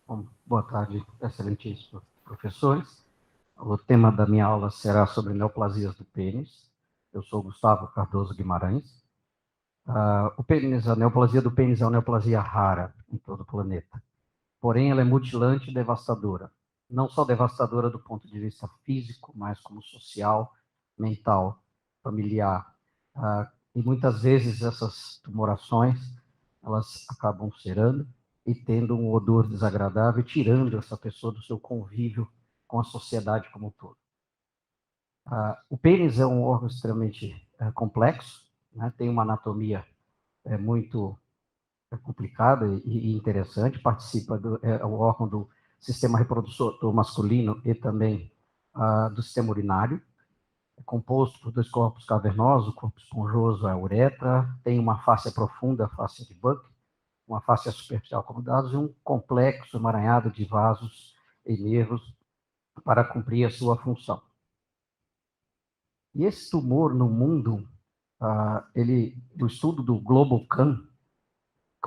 Bom, boa tarde, excelentíssimos professores. O tema da minha aula será sobre neoplasias do pênis. Eu sou Gustavo Cardoso Guimarães. O pênis, a neoplasia do pênis é uma neoplasia rara em todo o planeta. Porém, ela é mutilante e devastadora. Não só devastadora do ponto de vista físico, mas como social, mental, familiar. E muitas vezes essas tumorações, elas acabam cerando e tendo um odor desagradável, tirando essa pessoa do seu convívio com a sociedade como um todo. O pênis é um órgão extremamente complexo, né? Tem uma anatomia muito complicada e interessante, participa é o órgão do sistema reprodutor masculino e também do sistema urinário. É composto por dois corpos cavernosos, o corpo esponjoso é a uretra, tem uma face profunda, a face de Buck, uma face superficial acomodada e um complexo emaranhado de vasos e nervos para cumprir a sua função. E esse tumor no mundo, do estudo do GloboCan,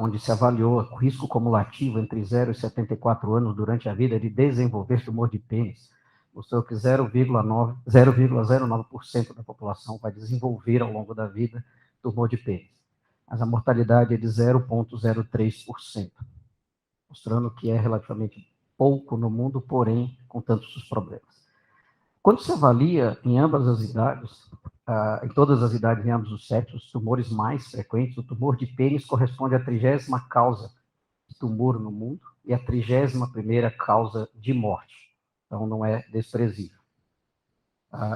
onde se avaliou o risco cumulativo entre 0 e 74 anos durante a vida de desenvolver tumor de pênis, mostrou que 0,09% da população vai desenvolver ao longo da vida tumor de pênis. Mas a mortalidade é de 0,03%, mostrando que é relativamente pouco no mundo, porém com tantos problemas. Quando se avalia em ambas as idades, em todas as idades, em ambos os sexos, os tumores mais frequentes, o tumor de pênis corresponde à 30ª causa de tumor no mundo e à 31ª causa de morte. Então, não é desprezível.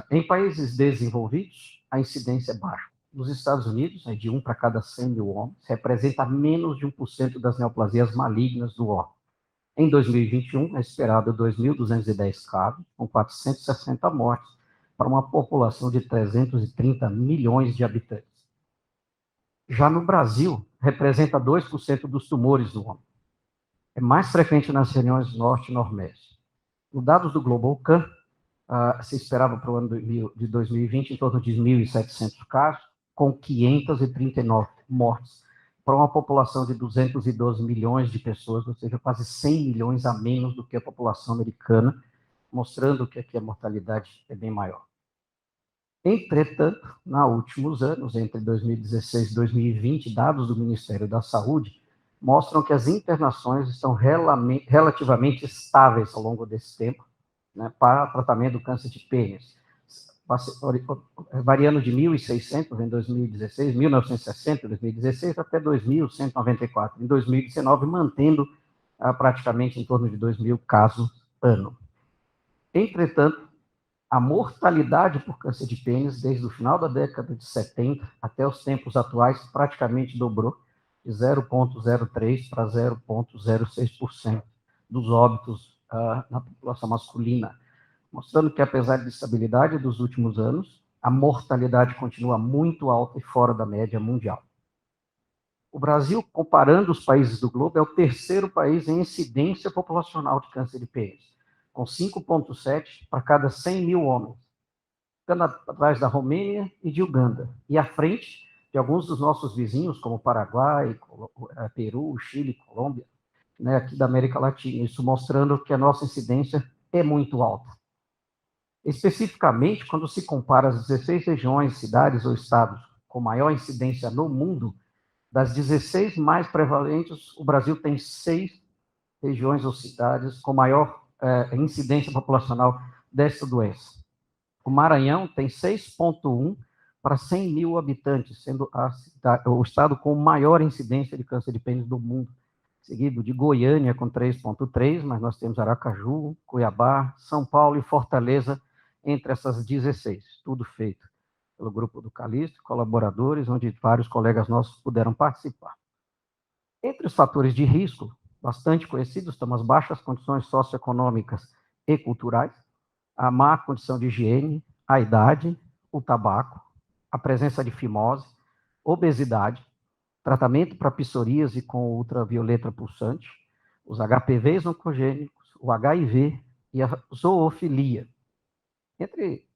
Em países desenvolvidos, a incidência é baixa. Nos Estados Unidos, é de 1 para cada 100 mil homens, representa menos de 1% das neoplasias malignas do órgão. Em 2021, é esperado 2.210 casos, com 460 mortes, para uma população de 330 milhões de habitantes. Já no Brasil, representa 2% dos tumores do homem. É mais frequente nas regiões norte e nordeste. Nos dados do GloboCan, se esperava para o ano de 2020 em torno de 1.700 casos, com 539 mortes, para uma população de 212 milhões de pessoas, ou seja, quase 100 milhões a menos do que a população americana, mostrando que aqui a mortalidade é bem maior. Entretanto, nos últimos anos, entre 2016 e 2020, dados do Ministério da Saúde mostram que as internações estão relativamente estáveis ao longo desse tempo, né, para tratamento do câncer de pênis, variando de 1.600 em 2016, 1960 em 2016, até 2.194 em 2019, mantendo praticamente em torno de 2.000 casos ano. Entretanto, a mortalidade por câncer de pênis, desde o final da década de 70 até os tempos atuais, praticamente dobrou, de 0,03% para 0,06% dos óbitos na população masculina, mostrando que, apesar da estabilidade dos últimos anos, a mortalidade continua muito alta e fora da média mundial. O Brasil, comparando os países do globo, é o terceiro país em incidência populacional de câncer de pênis, com 5,7 para cada 100 mil homens, ficando atrás da Romênia e de Uganda, e à frente de alguns dos nossos vizinhos, como Paraguai, Peru, Chile, Colômbia, né, aqui da América Latina, isso mostrando que a nossa incidência é muito alta. Especificamente, quando se compara as 16 regiões, cidades ou estados com maior incidência no mundo, das 16 mais prevalentes, o Brasil tem 6 regiões ou cidades com maior incidência populacional dessa doença. O Maranhão tem 6,1 para 100 mil habitantes, sendo o estado com maior incidência de câncer de pênis do mundo, seguido de Goiânia com 3,3, mas nós temos Aracaju, Cuiabá, São Paulo e Fortaleza entre essas 16, tudo feito pelo grupo do Calixto, colaboradores, onde vários colegas nossos puderam participar. Entre os fatores de risco, bastante conhecidos, estão as baixas condições socioeconômicas e culturais, a má condição de higiene, a idade, o tabaco, a presença de fimose, obesidade, tratamento para psoríase com ultravioleta pulsante, os HPVs oncogênicos, o HIV e a zoofilia. Entre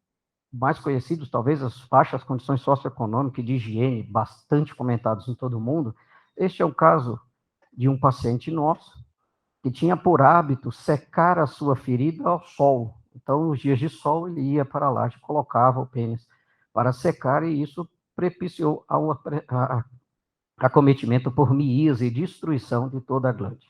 mais conhecidos, talvez, as baixas condições socioeconômicas e de higiene, bastante comentados em todo o mundo, este é o caso de um paciente nosso, que tinha por hábito secar a sua ferida ao sol. Então, nos dias de sol, ele ia para lá e colocava o pênis para secar, e isso propiciou acometimento por miíase e destruição de toda a glande.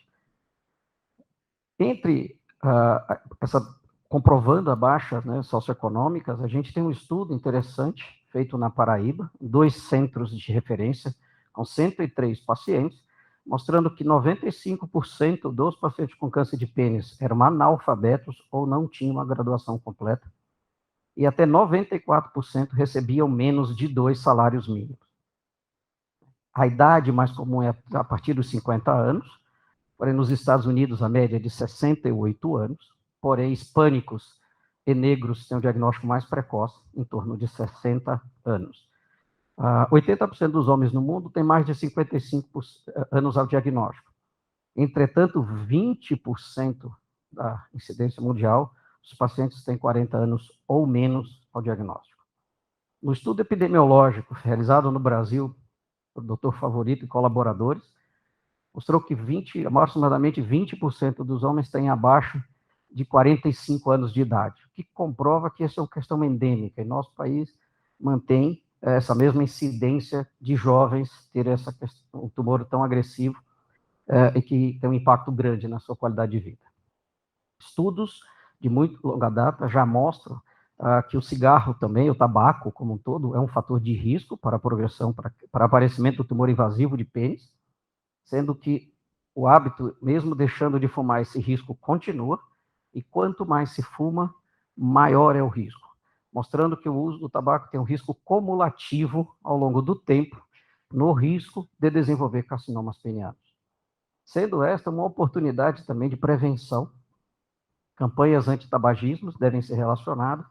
Comprovando a baixa, né, socioeconômicas, a gente tem um estudo interessante feito na Paraíba, 2 centros de referência, com 103 pacientes, mostrando que 95% dos pacientes com câncer de pênis eram analfabetos ou não tinham uma graduação completa, e até 94% recebiam menos de 2 salários mínimos. A idade mais comum é a partir dos 50 anos, porém nos Estados Unidos a média é de 68 anos, porém hispânicos e negros têm um diagnóstico mais precoce, em torno de 60 anos. 80% dos homens no mundo têm mais de 55 anos ao diagnóstico. Entretanto, 20% da incidência mundial, os pacientes têm 40 anos ou menos ao diagnóstico. No estudo epidemiológico realizado no Brasil, por Dr. Favorito e colaboradores, mostrou que aproximadamente 20% dos homens têm abaixo de 45 anos de idade, o que comprova que essa é uma questão endêmica, e nosso país mantém essa mesma incidência de jovens ter um tumor tão agressivo e que tem um impacto grande na sua qualidade de vida. Estudos de muito longa data já mostram que o cigarro também, o tabaco como um todo, é um fator de risco para a progressão, para aparecimento do tumor invasivo de pênis, sendo que o hábito, mesmo deixando de fumar, esse risco continua, e quanto mais se fuma, maior é o risco, mostrando que o uso do tabaco tem um risco cumulativo ao longo do tempo, no risco de desenvolver carcinomas penianos. Sendo esta uma oportunidade também de prevenção, campanhas antitabagismo devem ser relacionadas,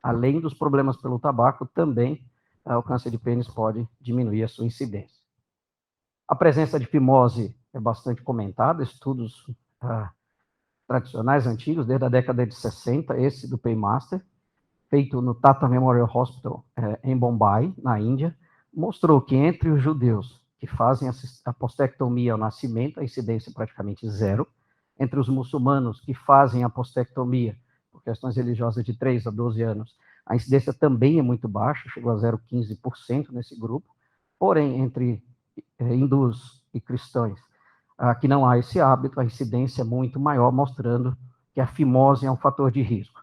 além dos problemas pelo tabaco, também o câncer de pênis pode diminuir a sua incidência. A presença de fimose é bastante comentada, estudos tradicionais, antigos, desde a década de 60, esse do Paymaster, feito no Tata Memorial Hospital em Bombay, na Índia, mostrou que entre os judeus que fazem a postectomia ao nascimento, a incidência é praticamente zero. Entre os muçulmanos que fazem a postectomia, por questões religiosas de 3 a 12 anos, a incidência também é muito baixa, chegou a 0,15% nesse grupo. Porém, entre hindus e cristãos, que não há esse hábito, a incidência é muito maior, mostrando que a fimose é um fator de risco.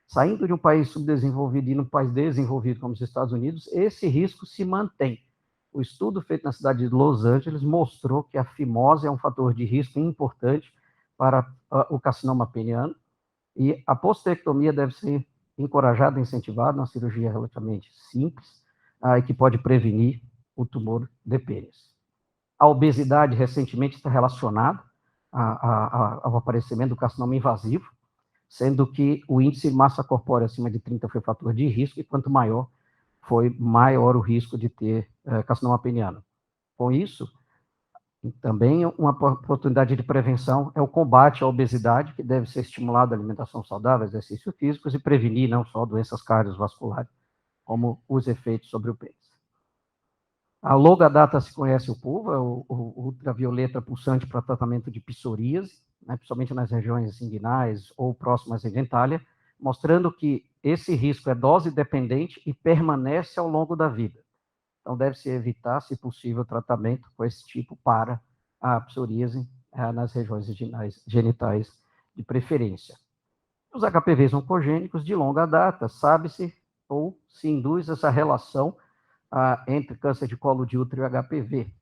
Saindo de um país subdesenvolvido e indo para um país desenvolvido como os Estados Unidos, esse risco se mantém. O estudo feito na cidade de Los Angeles mostrou que a fimose é um fator de risco importante para o carcinoma peniano, e a postectomia deve ser encorajada e incentivada, uma cirurgia relativamente simples, e que pode prevenir o tumor de pênis. A obesidade recentemente está relacionada ao aparecimento do carcinoma invasivo, sendo que o índice de massa corpórea acima de 30 foi fator de risco, e quanto maior, foi maior o risco de ter carcinoma peniano. Com isso, também uma oportunidade de prevenção é o combate à obesidade, que deve ser estimulado a alimentação saudável, exercícios físicos, e prevenir não só doenças cardiovasculares, como os efeitos sobre o pênis. A longa data se conhece o PUVA, o ultravioleta pulsante para tratamento de psoríase, né, principalmente nas regiões inguinais ou próximas à genitália, mostrando que esse risco é dose dependente e permanece ao longo da vida. Então, deve-se evitar, se possível, o tratamento com esse tipo para a psoríase nas regiões genitais de preferência. Os HPVs oncogênicos de longa data, sabe-se ou se induz essa relação entre câncer de colo de útero e HPV.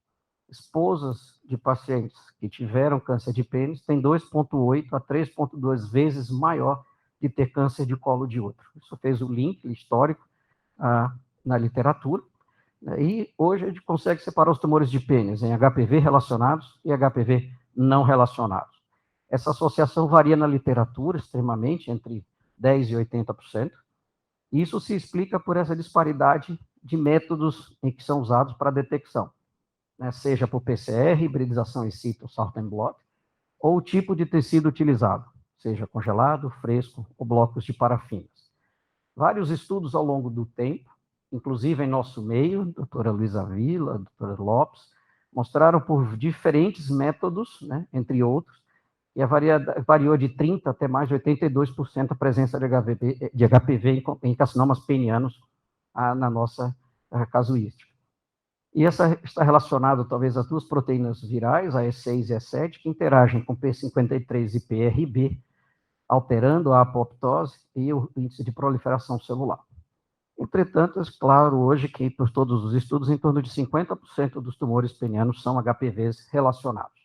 Esposas de pacientes que tiveram câncer de pênis têm 2,8 a 3,2 vezes maior de ter câncer de colo de útero. Isso fez o link histórico na literatura, e hoje a gente consegue separar os tumores de pênis em HPV relacionados e HPV não relacionados. Essa associação varia na literatura extremamente, entre 10% e 80%. Isso se explica por essa disparidade de métodos em que são usados para a detecção, né, seja por PCR, hibridização in situ, sort and blot, ou o tipo de tecido utilizado, seja congelado, fresco ou blocos de parafinas. Vários estudos ao longo do tempo, inclusive em nosso meio, doutora Luísa Vila, doutora Lopes, mostraram por diferentes métodos, né, entre outros, e variou de 30% até mais de 82% a presença de HPV em carcinomas penianos na nossa casuística. E essa está relacionado, talvez, às duas proteínas virais, a E6 e a E7, que interagem com P53 e PRB, alterando a apoptose e o índice de proliferação celular. Entretanto, é claro hoje que, por todos os estudos, em torno de 50% dos tumores penianos são HPVs relacionados.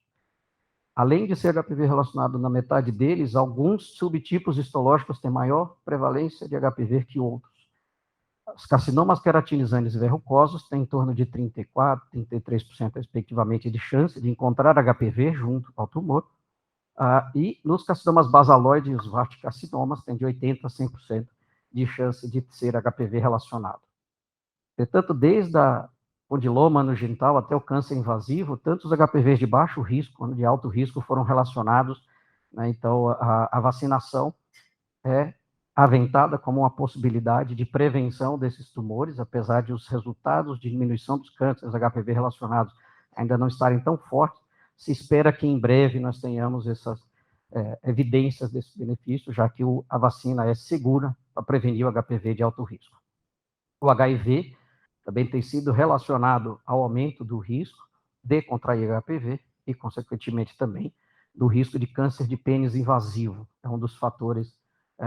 Além de ser HPV relacionado na metade deles, alguns subtipos histológicos têm maior prevalência de HPV que outros. Os carcinomas queratinizantes e verrucosos têm em torno de 34%, 33%, respectivamente, de chance de encontrar HPV junto ao tumor. E nos carcinomas basaloides e os vasticarcinomas têm de 80% a 100% de chance de ser HPV relacionado. Portanto, desde a condiloma anogenital até o câncer invasivo, tanto os HPVs de baixo risco quanto de alto risco foram relacionados, né? Então, a vacinação é aventada como uma possibilidade de prevenção desses tumores, apesar de os resultados de diminuição dos cânceres HPV relacionados ainda não estarem tão fortes, se espera que em breve nós tenhamos essas evidências desse benefício, já que a vacina é segura para prevenir o HPV de alto risco. O HIV também tem sido relacionado ao aumento do risco de contrair HPV e, consequentemente, também do risco de câncer de pênis invasivo. É um dos fatores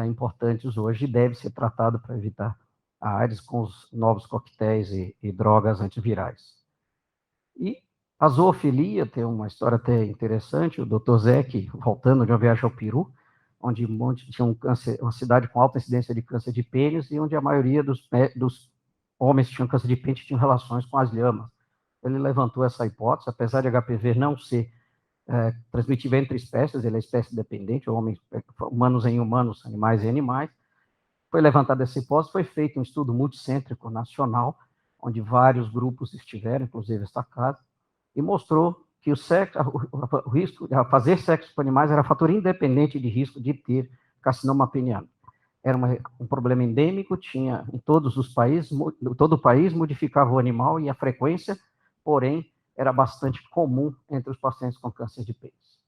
importantes hoje e deve ser tratado para evitar a AIDS com os novos coquetéis e drogas antivirais. E a zoofilia tem uma história até interessante. O Dr. Zec, voltando de uma viagem ao Peru, onde tinha uma cidade com alta incidência de câncer de pênis e onde a maioria dos homens que tinham câncer de pênis tinham relações com as lhamas. Ele levantou essa hipótese, apesar de HPV não ser transmitível entre espécies, ele é espécie dependente, humanos em humanos, animais em animais. Foi levantada essa hipótese, foi feito um estudo multicêntrico nacional, onde vários grupos estiveram, inclusive esta casa, e mostrou que o risco de fazer sexo com animais era fator independente de risco de ter carcinoma peniano. Era um problema endêmico, tinha em todos os países, todo o país modificava o animal e a frequência, porém, era bastante comum entre os pacientes com câncer de pênis.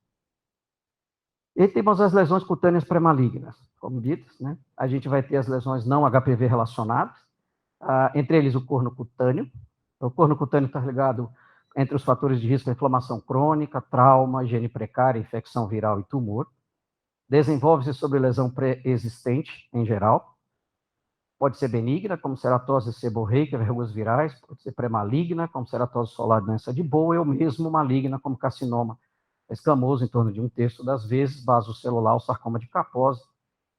E temos as lesões cutâneas pré-malignas, como ditas, né? A gente vai ter as lesões não HPV relacionadas, entre eles o corno cutâneo. O corno cutâneo está ligado entre os fatores de risco à inflamação crônica, trauma, higiene precária, infecção viral e tumor. Desenvolve-se sobre lesão pré-existente, em geral. Pode ser benigna, como ceratose seborreica, verrugas virais. Pode ser pré-maligna, como ceratose solar, doença de Bowe, ou mesmo maligna, como carcinoma escamoso, em torno de 1/3 das vezes, basocelular, ou sarcoma de Kaposi.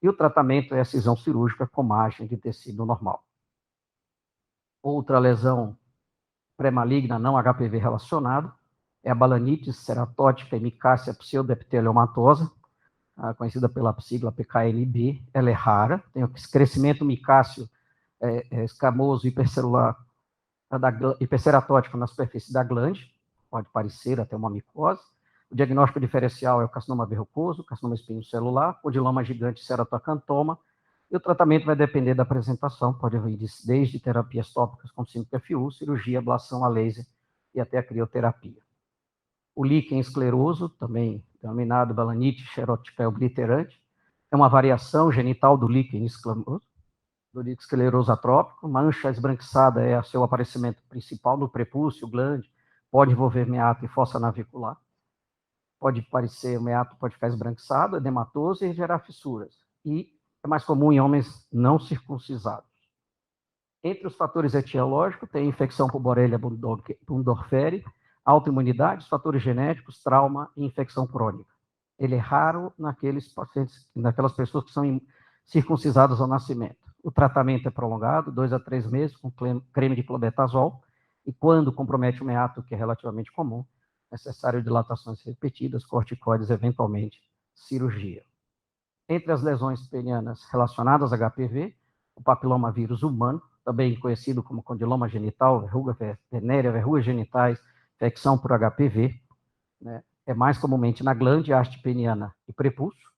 E o tratamento é a cisão cirúrgica com margem de tecido normal. Outra lesão pré-maligna não HPV relacionado é a balanite ceratótica e micácia pseudoepiteliomatosa, conhecida pela sigla PKNB. Ela é rara, tem o crescimento micáceo escamoso hipercelular, hiperceratótico na superfície da glande, pode parecer até uma micose. O diagnóstico diferencial é o carcinoma verrucoso, carcinoma espinocelular, condiloma gigante ceratocantoma, e o tratamento vai depender da apresentação, pode vir desde terapias tópicas como 5-FU, cirurgia, ablação a laser e até a crioterapia. O líquen escleroso, também denominado balanite xerotica obliterante, é uma variação genital do líquen escleroso atrópico. Mancha esbranquiçada é o seu aparecimento principal no prepúcio, glande, pode envolver meato e fossa navicular. Pode parecer, o meato pode ficar esbranquiçado, edematoso e gerar fissuras. E é mais comum em homens não circuncisados. Entre os fatores etiológicos, tem infecção por Borrelia burgdorferi, autoimunidade, fatores genéticos, trauma e infecção crônica. Ele é raro naqueles pacientes, naquelas pessoas que são circuncisadas ao nascimento. O tratamento é prolongado, 2 a 3 meses, com creme de clobetasol, e quando compromete o meato, que é relativamente comum, é necessário dilatações repetidas, corticoides, eventualmente cirurgia. Entre as lesões penianas relacionadas a HPV, o papilomavírus humano, também conhecido como condiloma genital, verruga venérea, verrugas genitais, infecção por HPV, né, é mais comumente na glande, haste peniana e prepúcio.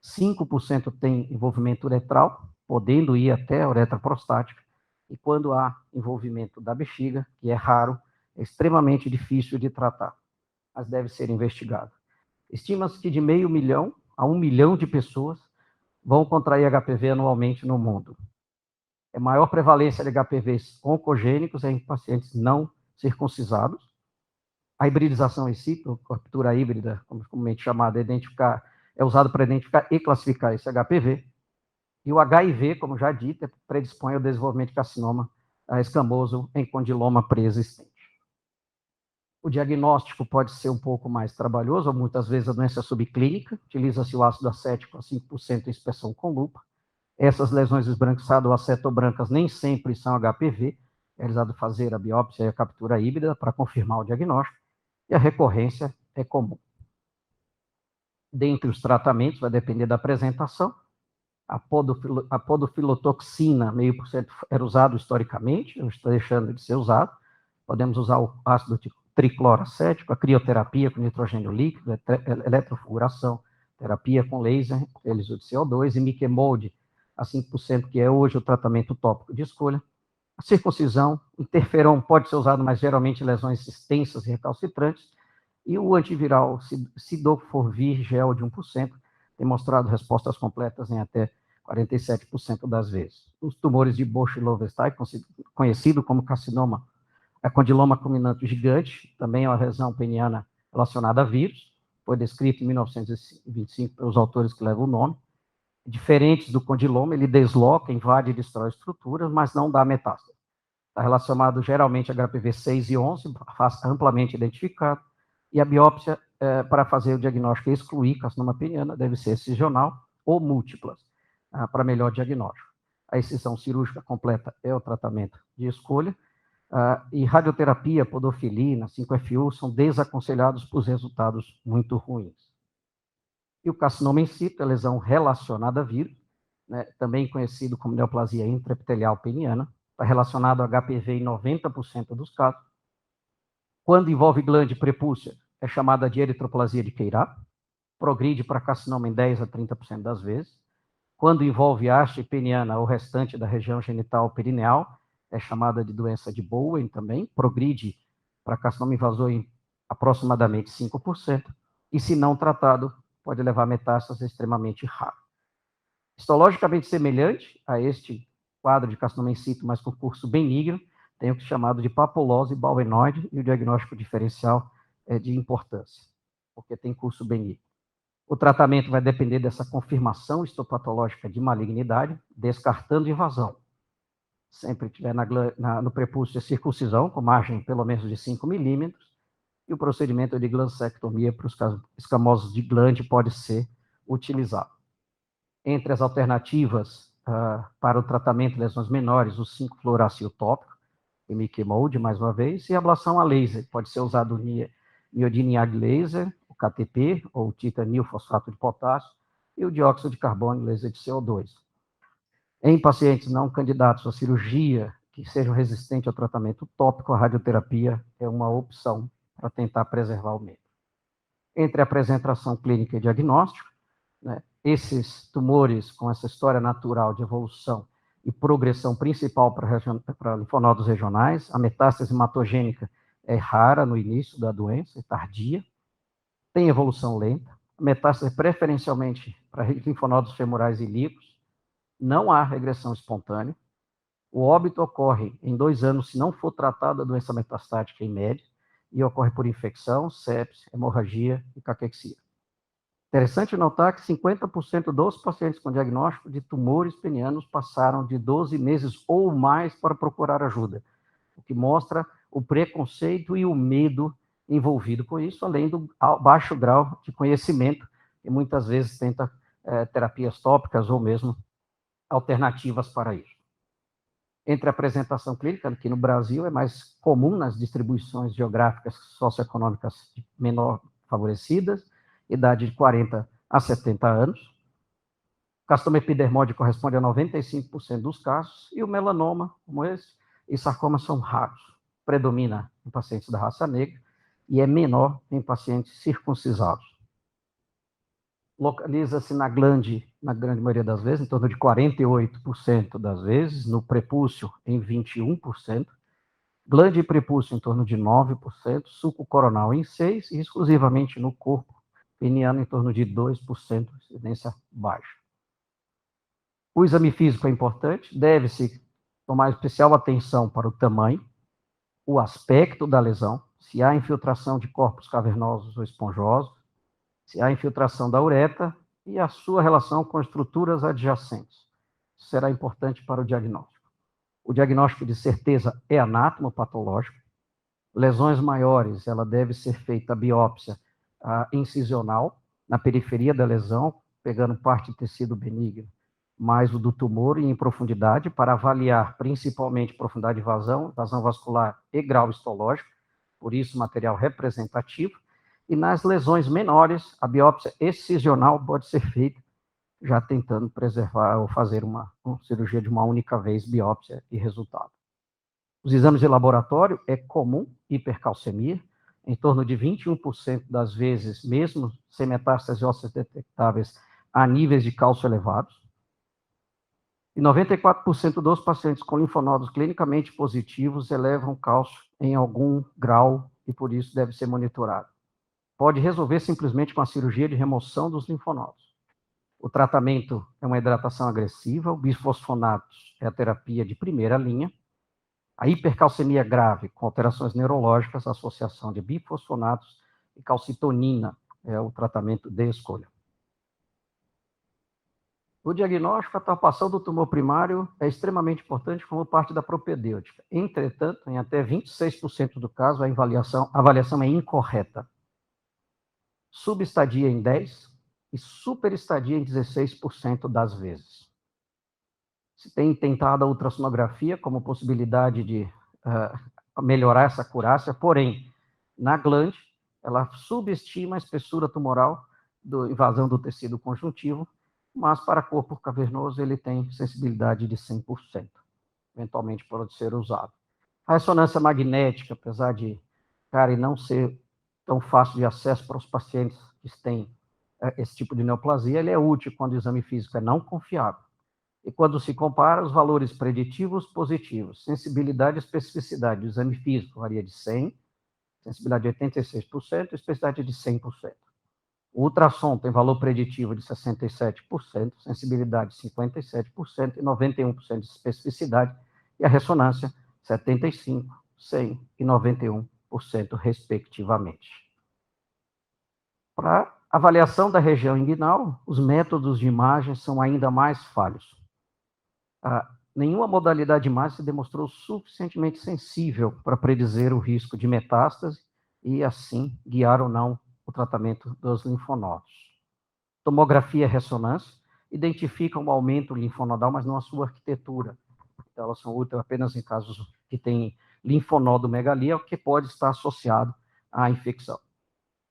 5% tem envolvimento uretral, podendo ir até a uretra prostática, e quando há envolvimento da bexiga, que é raro, é extremamente difícil de tratar, mas deve ser investigado. Estima-se que de 500 mil a 1 milhão de pessoas vão contrair HPV anualmente no mundo. A maior prevalência de HPVs oncogênicos é em pacientes não circuncisados. A hibridização in situ, captura híbrida, como comumente chamada, é usado para identificar e classificar esse HPV. E o HIV, como já dito, predispõe ao desenvolvimento de carcinoma escamoso em condiloma preexistente. O diagnóstico pode ser um pouco mais trabalhoso, ou muitas vezes a doença é subclínica, utiliza-se o ácido acético a 5% em inspeção com lupa. Essas lesões esbranquiçadas ou acetobrancas nem sempre são HPV, é realizado fazer a biópsia e a captura híbrida para confirmar o diagnóstico, e a recorrência é comum. Dentre os tratamentos, vai depender da apresentação. A podofilotoxina, 0,5% era usado historicamente, não está deixando de ser usado. Podemos usar o ácido tricloracético, a crioterapia com nitrogênio líquido, eletrofiguração, terapia com laser, uso de CO2, e Miquemolde, a 5%, que é hoje o tratamento tópico de escolha. A circuncisão, interferon pode ser usado, mas geralmente lesões extensas e recalcitrantes, e o antiviral Cidofovir gel de 1%, tem mostrado respostas completas em até 47% das vezes. Os tumores de Bosch-Lowenstein, conhecido como carcinoma, a condiloma culminante gigante, também é uma lesão peniana relacionada a vírus, foi descrito em 1925 pelos autores que levam o nome. Diferentes do condiloma, ele desloca, invade e destrói estruturas, mas não dá metástase. Está relacionado geralmente a HPV 6 e 11, amplamente identificado, e a biópsia para fazer o diagnóstico e excluir carcinoma peniana deve ser excisional ou múltiplas, para melhor diagnóstico. A excisão cirúrgica completa é o tratamento de escolha, e radioterapia, podofilina, 5-FU são desaconselhados por resultados muito ruins. E o carcinoma in situ é lesão relacionada a vírus, né, também conhecido como neoplasia intraepitelial peniana, está relacionado a HPV em 90% dos casos. Quando envolve glande prepúcia, é chamada de eritroplasia de Queirá, progride para carcinoma em 10 a 30% das vezes. Quando envolve haste peniana ou restante da região genital perineal, é chamada de doença de Bowen também, progride para carcinoma invasor em aproximadamente 5%, e se não tratado, pode levar a metástase extremamente raro. Histologicamente semelhante a este quadro de carcinoma in situ, mas com curso benigno, tem o que é chamado de papulose bowenoide, e o diagnóstico diferencial é de importância, porque tem curso benigno. O tratamento vai depender dessa confirmação histopatológica de malignidade, descartando invasão. Sempre tiver no prepúcio circuncisão, com margem pelo menos de 5 milímetros, e o procedimento de glansectomia para os casos escamosos de glande pode ser utilizado. Entre as alternativas para o tratamento de lesões menores, o 5-fluoracil tópico, Imiquimod, mais uma vez, e ablação a laser, pode ser usado o niodiniag laser, o KTP, ou o titanil fosfato de potássio, e o dióxido de carbono, laser de CO2. Em pacientes não candidatos à cirurgia, que sejam resistentes ao tratamento tópico, a radioterapia é uma opção para tentar preservar o membro. Entre a apresentação clínica e diagnóstico, né, esses tumores com essa história natural de evolução e progressão principal para linfonodos regionais, a metástase hematogênica é rara no início da doença, é tardia, tem evolução lenta, a metástase preferencialmente para linfonodos femorais e ilíacos, não há regressão espontânea, o óbito ocorre em 2 anos se não for tratada a doença metastática em média, e ocorre por infecção, sepse, hemorragia e caquexia. Interessante notar que 50% dos pacientes com diagnóstico de tumores penianos passaram de 12 meses ou mais para procurar ajuda, o que mostra o preconceito e o medo envolvido com isso, além do baixo grau de conhecimento, e muitas vezes tenta terapias tópicas ou mesmo alternativas para isso. Entre a apresentação clínica, aqui no Brasil, é mais comum nas distribuições geográficas socioeconômicas menor favorecidas, idade de 40 a 70 anos. O carcinoma epidermóide corresponde a 95% dos casos, e o melanoma, como esse, e sarcoma são raros. Predomina em pacientes da raça negra e é menor em pacientes circuncisados. Localiza-se na glande, na grande maioria das vezes, em torno de 48% das vezes, no prepúcio em 21%, glande e prepúcio em torno de 9%, suco coronal em 6% e exclusivamente no corpo peniano em torno de 2%, incidência baixa. O exame físico é importante, deve-se tomar especial atenção para o tamanho, o aspecto da lesão, se há infiltração de corpos cavernosos ou esponjosos, se há infiltração da uretra e a sua relação com estruturas adjacentes. Isso será importante para o diagnóstico. O diagnóstico de certeza é anatomopatológico. Lesões maiores, ela deve ser feita a biópsia incisional, na periferia da lesão, pegando parte do tecido benigno, mais o do tumor e em profundidade, para avaliar principalmente profundidade de vazão vascular e grau histológico, por isso material representativo. E nas lesões menores, a biópsia excisional pode ser feita, já tentando preservar ou fazer uma cirurgia de uma única vez, biópsia e resultado. Os exames de laboratório é comum hipercalcemia, em torno de 21% das vezes, mesmo sem metástases ósseas detectáveis, a níveis de cálcio elevados. E 94% dos pacientes com linfonodos clinicamente positivos elevam cálcio em algum grau e por isso deve ser monitorado. Pode resolver simplesmente com a cirurgia de remoção dos linfonodos. O tratamento é uma hidratação agressiva, o bisfosfonatos é a terapia de primeira linha. A hipercalcemia grave, com alterações neurológicas, a associação de bifosfonatos e calcitonina é o tratamento de escolha. O diagnóstico, a palpação do tumor primário é extremamente importante como parte da propedêutica. Entretanto, em até 26% do caso, a avaliação é incorreta. Subestadia em 10% e superestadia em 16% das vezes. Se tem tentado a ultrassonografia como possibilidade de melhorar essa acurácia, porém, na glande, ela subestima a espessura tumoral da invasão do tecido conjuntivo, mas para corpo cavernoso ele tem sensibilidade de 100%. Eventualmente pode ser usado. A ressonância magnética, apesar de, não ser tão fácil de acesso para os pacientes que têm esse tipo de neoplasia, ele é útil quando o exame físico é não confiável. E quando se compara os valores preditivos positivos, sensibilidade e especificidade do exame físico varia de 100%, sensibilidade de 86%, especificidade de 100%. O ultrassom tem valor preditivo de 67%, sensibilidade de 57% e 91% de especificidade, e a ressonância 75%, 100% e 91%, respectivamente. Para avaliação da região inguinal, os métodos de imagem são ainda mais falhos. Nenhuma modalidade de imagem se demostrou suficientemente sensível para predizer o risco de metástase e, assim, guiar ou não o tratamento dos linfonodos. Tomografia e ressonância identificam o aumento linfonodal, mas não a sua arquitetura. Então, elas são úteis apenas em casos que tem linfonodomegalia, o que pode estar associado à infecção.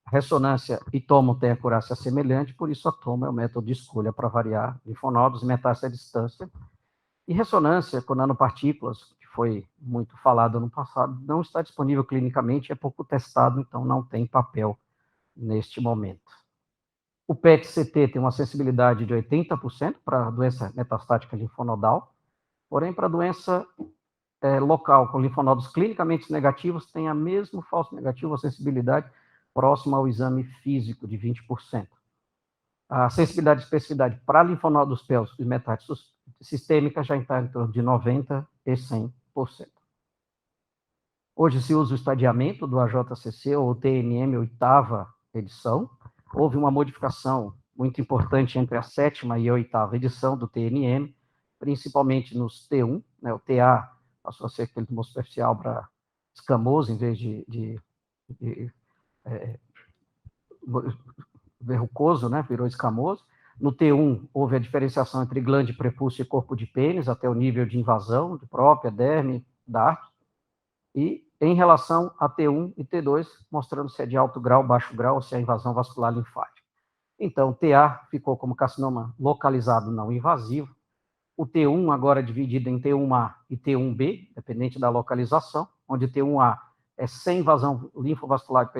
A ressonância e tomo têm acurácia semelhante, por isso a tomo é o método de escolha para variar linfonodos e metástase à distância. E ressonância com nanopartículas, que foi muito falado no passado, não está disponível clinicamente, é pouco testado, então não tem papel neste momento. O PET-CT tem uma sensibilidade de 80% para a doença metastática linfonodal, porém para a doença local com linfonodos clinicamente negativos tem a mesma falso negativo, a sensibilidade próxima ao exame físico de 20%. A sensibilidade e especificidade para linfonodos pélvicos e metástases sistêmicas já está em torno de 90% e 100%. Hoje se usa o estadiamento do AJCC, ou TNM, 8ª edição. Houve uma modificação muito importante entre a 7ª e a 8ª edição do TNM, principalmente nos T1, né, o TA passou a ser aquele tumor superficial para escamoso, em vez de verrucoso, né, virou escamoso. No T1, houve a diferenciação entre glande, prepúcio e corpo de pênis, até o nível de invasão, de própria, derme, DART. E em relação a T1 e T2, mostrando se é de alto grau, baixo grau, ou se é invasão vascular linfática. Então, TA ficou como carcinoma localizado não invasivo. O T1 agora é dividido em T1A e T1B, dependente da localização, onde T1A é sem invasão linfovascular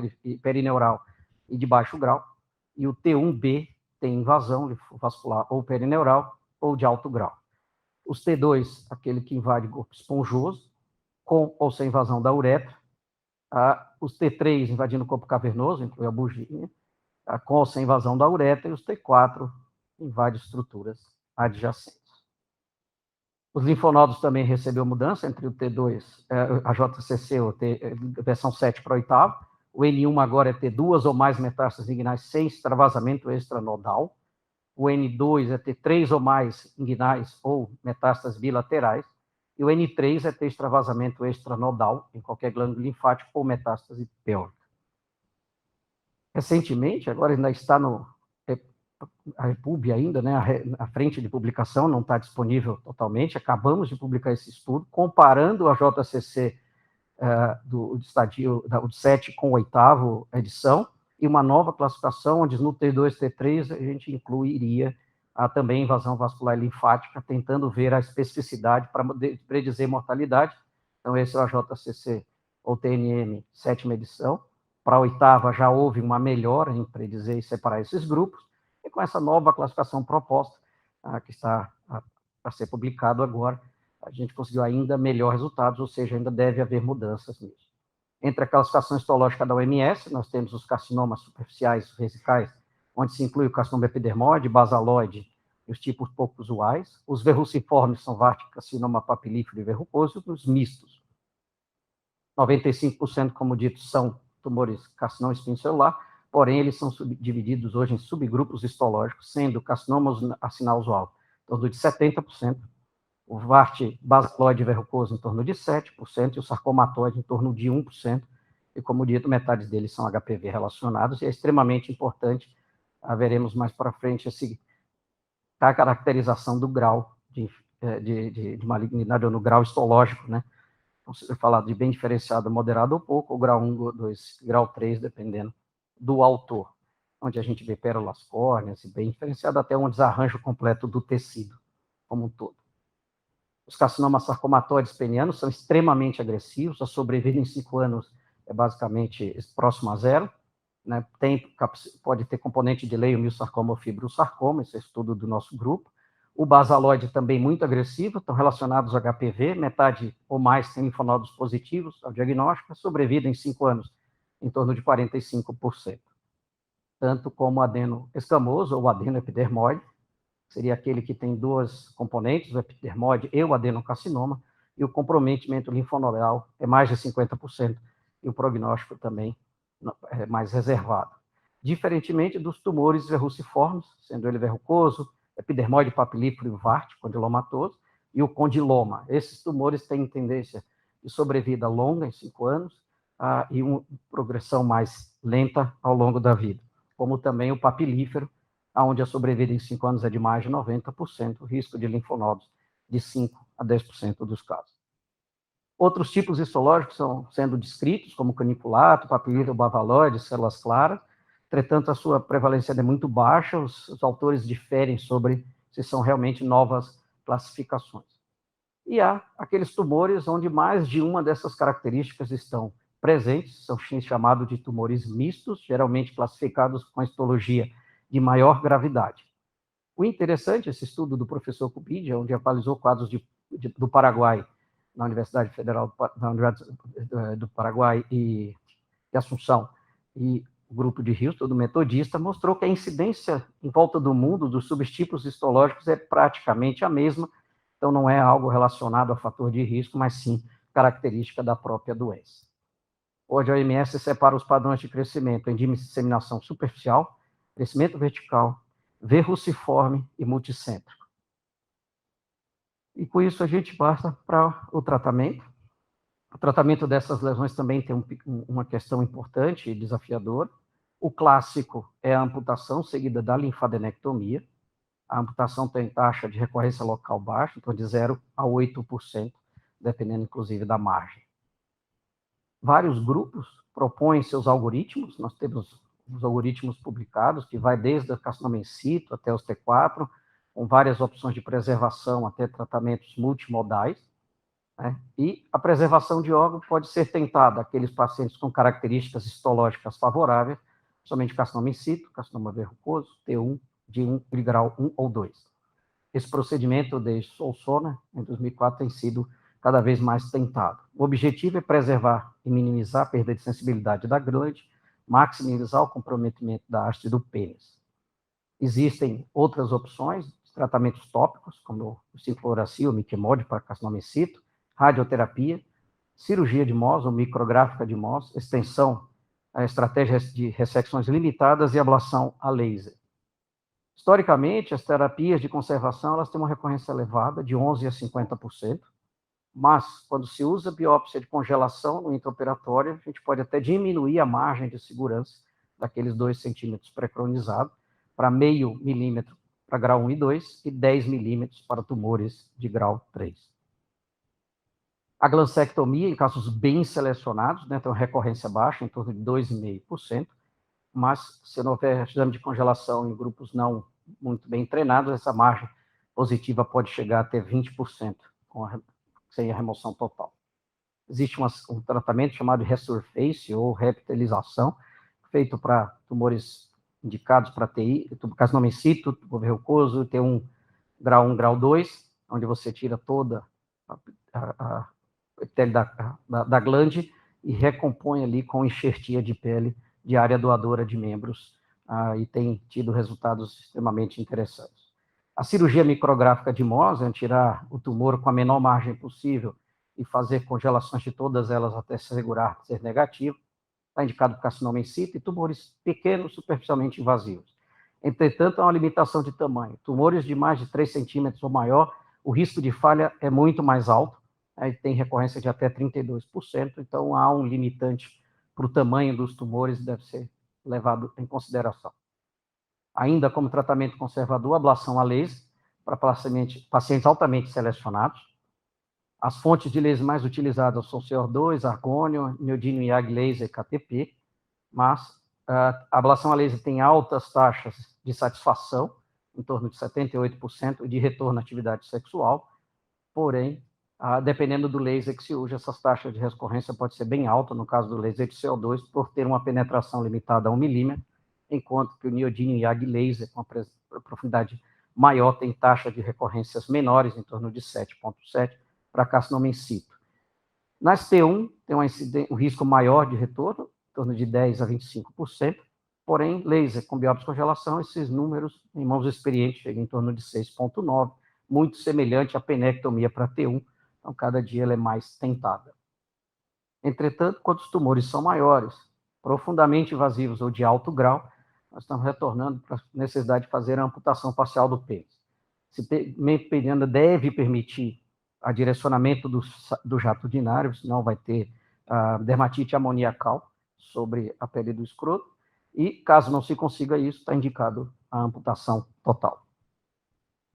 perineural e de baixo grau, e o T1B tem invasão linfovascular ou perineural ou de alto grau. Os T2, aquele que invade corpo esponjoso, com ou sem invasão da uretra. Os T3 invadindo o corpo cavernoso, inclui a bugina. com ou sem invasão da uretra, e os T4 invade estruturas adjacentes. Os linfonodos também recebeu mudança entre o T2, a JCC, versão 7 para 8º. O N1 agora é ter 2 ou mais metástases inguinais sem extravasamento extranodal. O N2 é ter 3 ou mais inguinais ou metástases bilaterais. E o N3 é ter extravasamento extranodal em qualquer glândula linfática ou metástase pélvica. Recentemente, agora ainda está no a Repub ainda, né, a frente de publicação não está disponível totalmente, acabamos de publicar esse estudo, comparando a JCC do 7 com o 8º edição, e uma nova classificação, onde no T2 e T3 a gente incluiria também invasão vascular linfática, tentando ver a especificidade para predizer mortalidade. Então, esse é o JCC ou TNM, 7ª edição. Para a 8ª já houve uma melhora em predizer e separar esses grupos, e com essa nova classificação proposta, que está a ser publicado agora, a gente conseguiu ainda melhores resultados, ou seja, ainda deve haver mudanças nisso. Entre a classificação histológica da OMS, nós temos os carcinomas superficiais vesicais, onde se inclui o carcinoma epidermoide, basaloide e os tipos pouco usuais. Os verruciformes são VART, carcinoma papilífero e verrucoso, os mistos. 95%, como dito, são tumores carcinoma espinocelular, porém, eles são divididos hoje em subgrupos histológicos, sendo o carcinoma acinar usual em torno de 70%, o VART basaloide verrucoso em torno de 7%, e o sarcomatoide em torno de 1%, e como dito, metade deles são HPV relacionados, e é extremamente importante, veremos mais para frente, a caracterização do grau de malignidade, ou no grau histológico, né? Então, se falar de bem diferenciado, moderado ou pouco, ou grau 1, 2, grau 3, dependendo do autor, onde a gente vê pérolas córneas, e bem diferenciado até um desarranjo completo do tecido, como um todo. Os carcinomas sarcomatoides penianos são extremamente agressivos, a sobrevida em 5 anos é basicamente próximo a 0, né? Pode ter componente de leiomyosarcoma ou fibrosarcoma, esse é estudo do nosso grupo. O basaloide também muito agressivo, estão relacionados ao HPV, metade ou mais tem linfonodos positivos ao diagnóstico, a sobrevida em 5 anos em torno de 45%. Tanto como o adeno escamoso ou adenoepidermoide, seria aquele que tem 2 componentes, o epidermoide e o adenocarcinoma, e o comprometimento linfonodal é mais de 50%, e o prognóstico também é mais reservado. Diferentemente dos tumores verruciformes, sendo ele verrucoso, epidermoide papilífero e VART, condilomatoso, e o condiloma. Esses tumores têm tendência de sobrevida longa, em 5 anos, e uma progressão mais lenta ao longo da vida, como também o papilífero, onde a sobrevida em 5 anos é de mais de 90%, o risco de linfonodos de 5 a 10% dos casos. Outros tipos histológicos são sendo descritos, como caniculato, papilífero bavaloide, células claras, entretanto, a sua prevalência é muito baixa, os autores diferem sobre se são realmente novas classificações. E há aqueles tumores onde mais de uma dessas características estão presentes, são chamados de tumores mistos, geralmente classificados com a histologia de maior gravidade. O interessante, esse estudo do professor Cupidia, onde analisou quadros do Paraguai, na Universidade Federal do Paraguai e de Assunção, e o grupo de Houston, do Metodista, mostrou que a incidência em volta do mundo dos subtipos histológicos é praticamente a mesma, então não é algo relacionado a fator de risco, mas sim característica da própria doença. Hoje a OMS separa os padrões de crescimento em disseminação superficial, crescimento vertical, verruciforme e multicêntrico. E com isso a gente passa para o tratamento. O tratamento dessas lesões também tem uma questão importante e desafiadora. O clássico é a amputação seguida da linfadenectomia. A amputação tem taxa de recorrência local baixa, então de 0 a 8%, dependendo inclusive da margem. Vários grupos propõem seus algoritmos, nós temos os algoritmos publicados, que vai desde a carcinoma in situ até os T4, com várias opções de preservação até tratamentos multimodais, né? E a preservação de órgão pode ser tentada aqueles pacientes com características histológicas favoráveis, somente carcinoma in situ, carcinoma verrucoso, T1, de 1 de grau 1 ou 2. Esse procedimento, desde Solsona, em 2004, tem sido cada vez mais tentado. O objetivo é preservar e minimizar a perda de sensibilidade da glande, maximizar o comprometimento da haste e do pênis. Existem outras opções, tratamentos tópicos, como o cicloracil, o miquimod para carcinoma in situ, radioterapia, cirurgia de MOS ou micrográfica de MOS, extensão, estratégias de ressecções limitadas e ablação a laser. Historicamente, as terapias de conservação elas têm uma recorrência elevada, de 11% a 50%, mas quando se usa biópsia de congelação no intraoperatório, a gente pode até diminuir a margem de segurança daqueles 2 centímetros pré-cronizados para meio milímetro para grau 1 e 2 e 10 milímetros para tumores de grau 3. A glancectomia, em casos bem selecionados, né, tem uma recorrência baixa, em torno de 2,5%, mas se não houver exame de congelação em grupos não muito bem treinados, essa margem positiva pode chegar até 20% sem a remoção total. Existe um tratamento chamado resurface ou revitalização, feito para tumores indicados para TI, carcinoma in situ, tumor verrucoso, T1 grau 1, grau 2, onde você tira toda a pele da glande e recompõe ali com enxertia de pele de área doadora de membros, e tem tido resultados extremamente interessantes. A cirurgia micrográfica de MOS é tirar o tumor com a menor margem possível e fazer congelações de todas elas até se assegurar de ser negativo. Está indicado para carcinoma in situ e tumores pequenos, superficialmente invasivos. Entretanto, há uma limitação de tamanho. Tumores de mais de 3 centímetros ou maior, o risco de falha é muito mais alto, tem recorrência de até 32%, então há um limitante para o tamanho dos tumores, deve ser levado em consideração. Ainda como tratamento conservador, ablação a laser para pacientes altamente selecionados. As fontes de laser mais utilizadas são CO2, argônio, neodímio YAG laser e KTP, mas a ablação a laser tem altas taxas de satisfação, em torno de 78%, de retorno à atividade sexual, porém, dependendo do laser que se usa, essas taxas de recorrência podem ser bem altas, no caso do laser de CO2, por ter uma penetração limitada a 1 milímetro, enquanto que o neodímio YAG laser, com a profundidade maior, tem taxa de recorrências menores, em torno de 7,7, para carcinoma in situ. Nas T1, tem um risco maior de retorno, em torno de 10% a 25%, porém, laser com biópsia congelação, esses números, em mãos experientes, chegam em torno de 6,9%, muito semelhante à penectomia para T1, então cada dia ela é mais tentada. Entretanto, quando os tumores são maiores, profundamente invasivos ou de alto grau, nós estamos retornando para a necessidade de fazer a amputação parcial do pênis. Esse segmento peniano deve permitir o direcionamento do jato urinário, senão vai ter dermatite amoniacal sobre a pele do escroto, e caso não se consiga isso, está indicado a amputação total.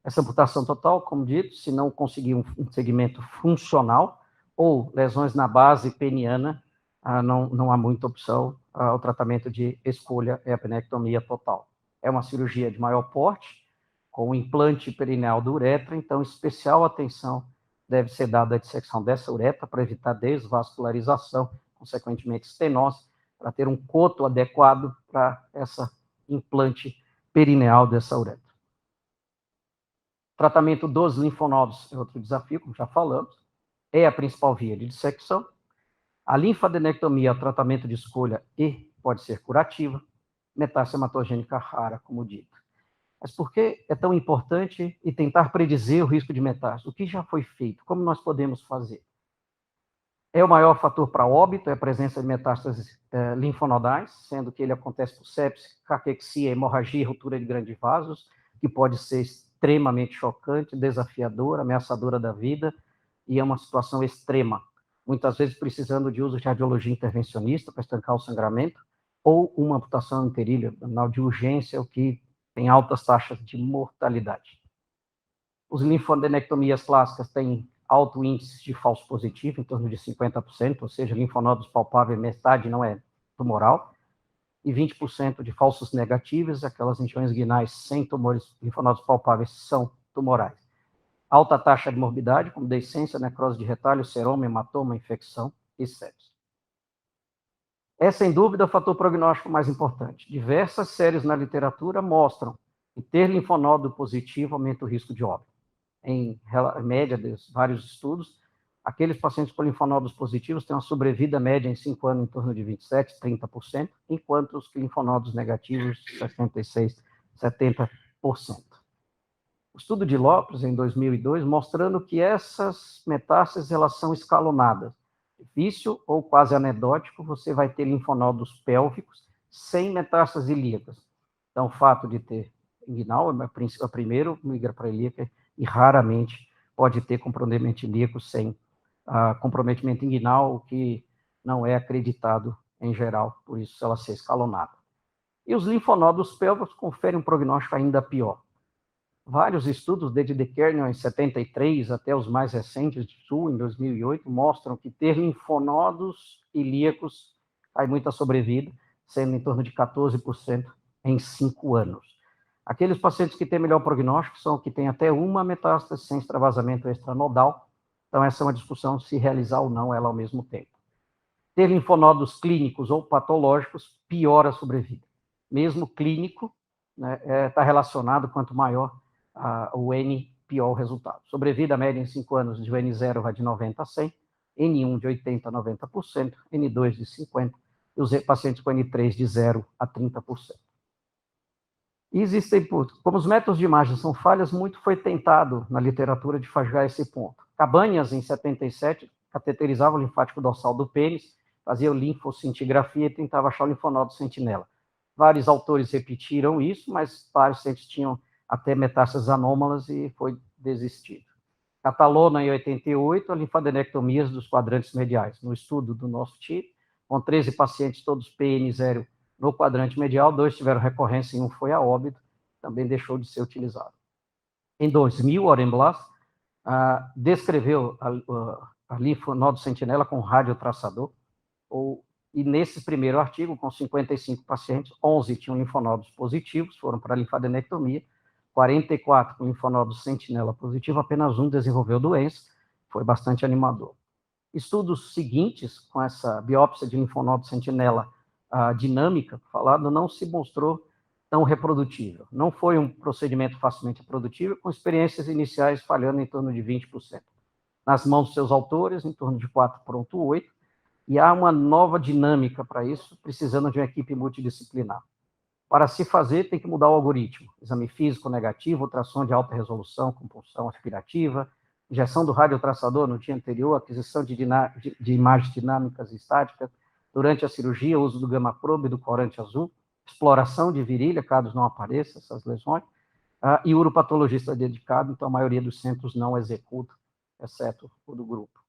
Essa amputação total, como dito, se não conseguir um segmento funcional ou lesões na base peniana, não há muita opção. O tratamento de escolha é a penectomia total. É uma cirurgia de maior porte, com o implante perineal do uretra, então especial atenção deve ser dada à dissecção dessa uretra para evitar desvascularização, consequentemente estenose, para ter um coto adequado para essa implante perineal dessa uretra. Tratamento dos linfonodos é outro desafio, como já falamos, é a principal via de dissecção. A linfadenectomia é o tratamento de escolha e pode ser curativa. Metástase hematogênica rara, como dito. Mas por que é tão importante e tentar predizer o risco de metástase? O que já foi feito? Como nós podemos fazer? É o maior fator para óbito, é a presença de metástases linfonodais, sendo que ele acontece por sepse, caquexia, hemorragia, ruptura de grandes vasos, que pode ser extremamente chocante, desafiadora, ameaçadora da vida, e é uma situação extrema, muitas vezes precisando de uso de radiologia intervencionista para estancar o sangramento, ou uma amputação interília abdominal de urgência, o que tem altas taxas de mortalidade. Os linfodenectomias clássicas têm alto índice de falso positivo, em torno de 50%, ou seja, linfonodos palpáveis, metade não é tumoral, e 20% de falsos negativos, aquelas regiões inguinais sem tumores, linfonodos palpáveis, são tumorais. Alta taxa de morbidade, como deiscência, necrose de retalho, seroma, hematoma, infecção e sepsis. É, sem dúvida, o fator prognóstico mais importante. Diversas séries na literatura mostram que ter linfonodo positivo aumenta o risco de óbito. Em média de vários estudos, Aqueles pacientes com linfonodos positivos têm uma sobrevida média em 5 anos em torno de 27%, 30%, enquanto os linfonodos negativos, 66%, 70%. O estudo de Lopes, em 2002, mostrando que essas metástases elas são escalonadas. Difícil ou quase anedótico, você vai ter linfonodos pélvicos sem metástases ilíacas. Então, o fato de ter inguinal, é primeiro migra para ilíaca e raramente pode ter comprometimento ilíaco sem comprometimento inguinal, o que não é acreditado em geral, por isso ela ser escalonada. E os linfonodos pélvicos conferem um prognóstico ainda pior. Vários estudos, desde De Kernel em 73 até os mais recentes de Sul, em 2008, mostram que ter linfonodos ilíacos cai muita sobrevida, sendo em torno de 14% em 5 anos. Aqueles pacientes que têm melhor prognóstico são os que têm até uma metástase sem extravasamento extranodal. Então, essa é uma discussão se realizar ou não ela ao mesmo tempo. Ter linfonodos clínicos ou patológicos piora a sobrevida. Mesmo clínico, né, está relacionado, quanto maior o N, pior o resultado. Sobrevida média em 5 anos de N0 vai de 90 a 100, N1 de 80 a 90%, N2 de 50%, e os pacientes com N3 de 0 a 30%. E existem, como os métodos de imagem são falhas, muito foi tentado na literatura de fazer esse ponto. Cabanhas, em 77, cateterizava o linfático dorsal do pênis, fazia linfoscintigrafia e tentava achar o linfonodo sentinela. Vários autores repetiram isso, mas vários pacientes tinham até metástases anômalas e foi desistido. Catalona, em 88, a linfadenectomias dos quadrantes mediais. No estudo do nosso time, com 13 pacientes, todos PN0 no quadrante medial, 2 tiveram recorrência e 1 foi a óbito, também deixou de ser utilizado. Em 2000, Oren Blas descreveu a linfonodo sentinela com radiotraçador, e nesse primeiro artigo, com 55 pacientes, 11 tinham linfonodos positivos, foram para a linfadenectomia, 44 com linfonodos sentinela positivo, apenas 1 desenvolveu doença, foi bastante animador. Estudos seguintes, com essa biópsia de linfonodo sentinela dinâmica, falado, não se mostrou tão reprodutível. Não foi um procedimento facilmente reprodutível, com experiências iniciais falhando em torno de 20%. Nas mãos dos seus autores, em torno de 4,8%, e há uma nova dinâmica para isso, precisando de uma equipe multidisciplinar. Para se fazer, tem que mudar o algoritmo. Exame físico negativo, ultrassom de alta resolução, compulsão aspirativa, injeção do radiotraçador no dia anterior, aquisição de imagens dinâmicas e estáticas, durante a cirurgia, uso do gama-probe do corante azul, exploração de virilha, caso não apareçam essas lesões, e uropatologista dedicado, então a maioria dos centros não executa, exceto o do grupo.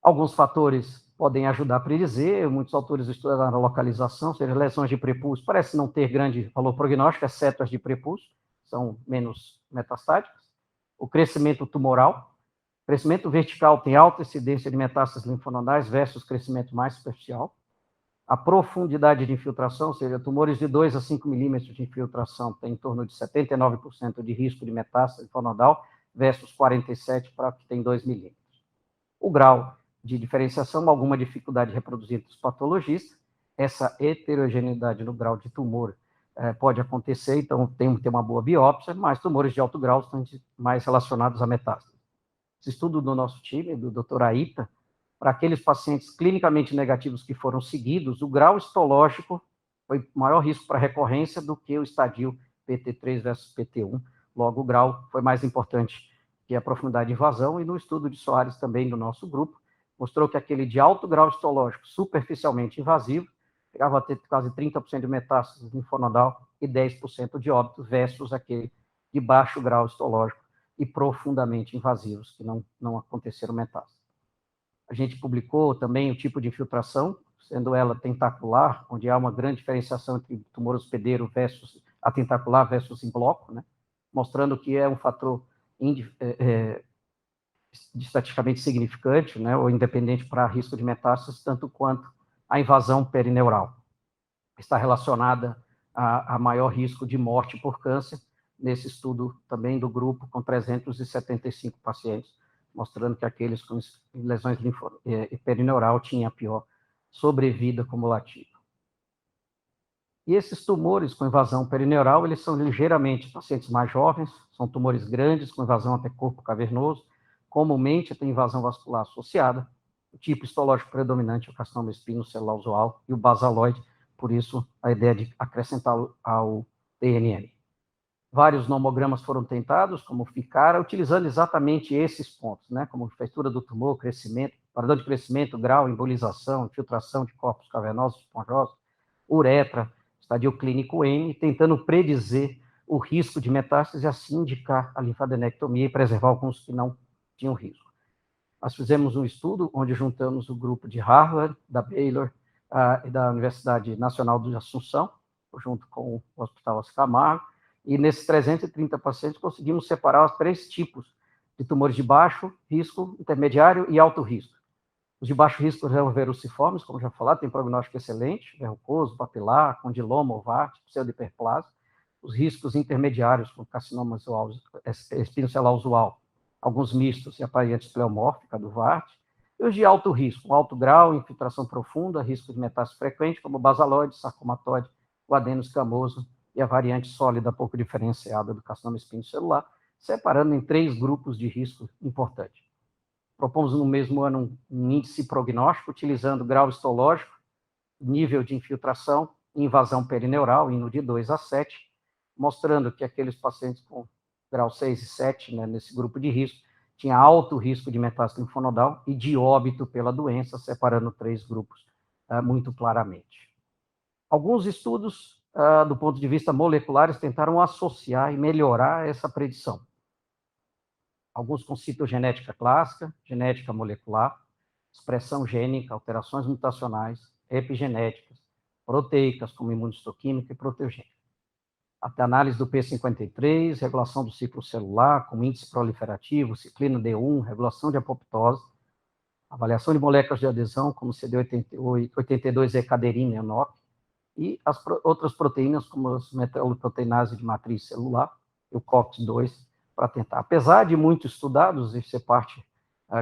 Alguns fatores podem ajudar a predizer, muitos autores estudaram a localização, ou seja, lesões de prepúcio, parece não ter grande valor prognóstico, exceto as de prepúcio, são menos metastáticas. O crescimento tumoral, crescimento vertical tem alta incidência de metástases linfonodais versus crescimento mais superficial. A profundidade de infiltração, ou seja, tumores de 2 a 5 milímetros de infiltração tem em torno de 79% de risco de metástase linfonodal versus 47% para que tem 2 milímetros. O grau de diferenciação, alguma dificuldade de reproduzir entre os patologistas, essa heterogeneidade no grau de tumor pode acontecer, então tem que ter uma boa biópsia, mas tumores de alto grau estão mais relacionados à metástase. Esse estudo do nosso time, do Dr. Aita, para aqueles pacientes clinicamente negativos que foram seguidos, o grau histológico foi maior risco para recorrência do que o estadio PT3 versus PT1, logo o grau foi mais importante que a profundidade de invasão, e no estudo de Soares também do nosso grupo, mostrou que aquele de alto grau histológico superficialmente invasivo chegava a ter quase 30% de metástase linfonodal e 10% de óbito versus aquele de baixo grau histológico e profundamente invasivos, que não aconteceram metástase. A gente publicou também o tipo de infiltração, sendo ela tentacular, onde há uma grande diferenciação entre tumor hospedeiro versus a tentacular versus em bloco, né? Mostrando que é um fator estatisticamente significante, né, ou independente para risco de metástase, tanto quanto a invasão perineural. Está relacionada a maior risco de morte por câncer, nesse estudo também do grupo, com 375 pacientes, mostrando que aqueles com lesões perineural tinham a pior sobrevida cumulativa. E esses tumores com invasão perineural, eles são ligeiramente pacientes mais jovens, são tumores grandes, com invasão até corpo cavernoso, comumente tem invasão vascular associada. O tipo histológico predominante é o carcinoma espinocelular usual e o basaloide, por isso a ideia de acrescentá-lo ao TNM. Vários nomogramas foram tentados, como FICARA, utilizando exatamente esses pontos, né, como feitura do tumor, crescimento, padrão de crescimento, grau, embolização, infiltração de corpos cavernosos, esponjosos, uretra, estadio clínico M, tentando predizer o risco de metástase e assim indicar a linfadenectomia e preservar alguns que não tinham risco. Nós fizemos um estudo onde juntamos o grupo de Harvard, da Baylor e da Universidade Nacional de Assunção, junto com o Hospital Oscar Camargo, e nesses 330 pacientes conseguimos separar os 3 tipos de tumores de baixo risco, intermediário e alto risco. Os de baixo risco são verruciformes, como já falado, tem prognóstico excelente, verrucoso, papilar, condiloma, ovarte, pseudohiperplasia. Os riscos intermediários, com carcinoma espinocelular usual, alguns mistos e aparentes pleomórfica do VART, e os de alto risco, alto grau, infiltração profunda, risco de metástase frequente, como basaloide, sarcomatoide, o adeno escamoso e a variante sólida pouco diferenciada do carcinoma espinocelular, separando em 3 grupos de risco importantes. Propomos no mesmo ano um índice prognóstico, utilizando grau histológico, nível de infiltração e invasão perineural, indo de 2 a 7, mostrando que aqueles pacientes com grau 6 e 7, né, nesse grupo de risco, tinha alto risco de metástase linfonodal e de óbito pela doença, separando 3 grupos muito claramente. Alguns estudos, do ponto de vista moleculares, tentaram associar e melhorar essa predição. Alguns com citogenética clássica, genética molecular, expressão gênica, alterações mutacionais, epigenéticas, proteicas, como imunistoquímica e proteogênica. A análise do P53, regulação do ciclo celular, com índice proliferativo, ciclina D1, regulação de apoptose, avaliação de moléculas de adesão, como CD82 e caderina e NOC, e as outras proteínas, como as metaloproteinases de matriz celular, e o COX-2, para tentar. Apesar de muito estudados, isso é parte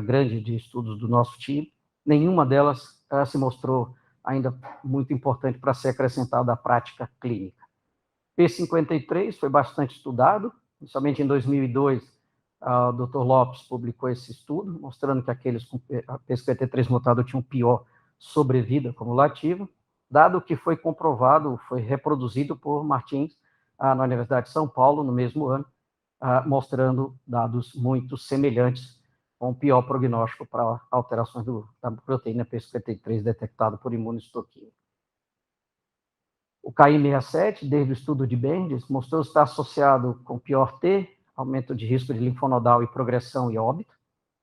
grande de estudos do nosso time, nenhuma delas se mostrou ainda muito importante para ser acrescentada à prática clínica. P53 foi bastante estudado, somente em 2002, o Dr. Lopes publicou esse estudo, mostrando que aqueles com P53 mutado tinham pior sobrevida cumulativa, dado que foi comprovado, foi reproduzido por Martins na Universidade de São Paulo, no mesmo ano, mostrando dados muito semelhantes, com pior prognóstico para alterações da proteína P53 detectado por imunistoquímica. O KI67, desde o estudo de Bendis, mostrou estar associado com pior T, aumento de risco de linfonodal e progressão e óbito,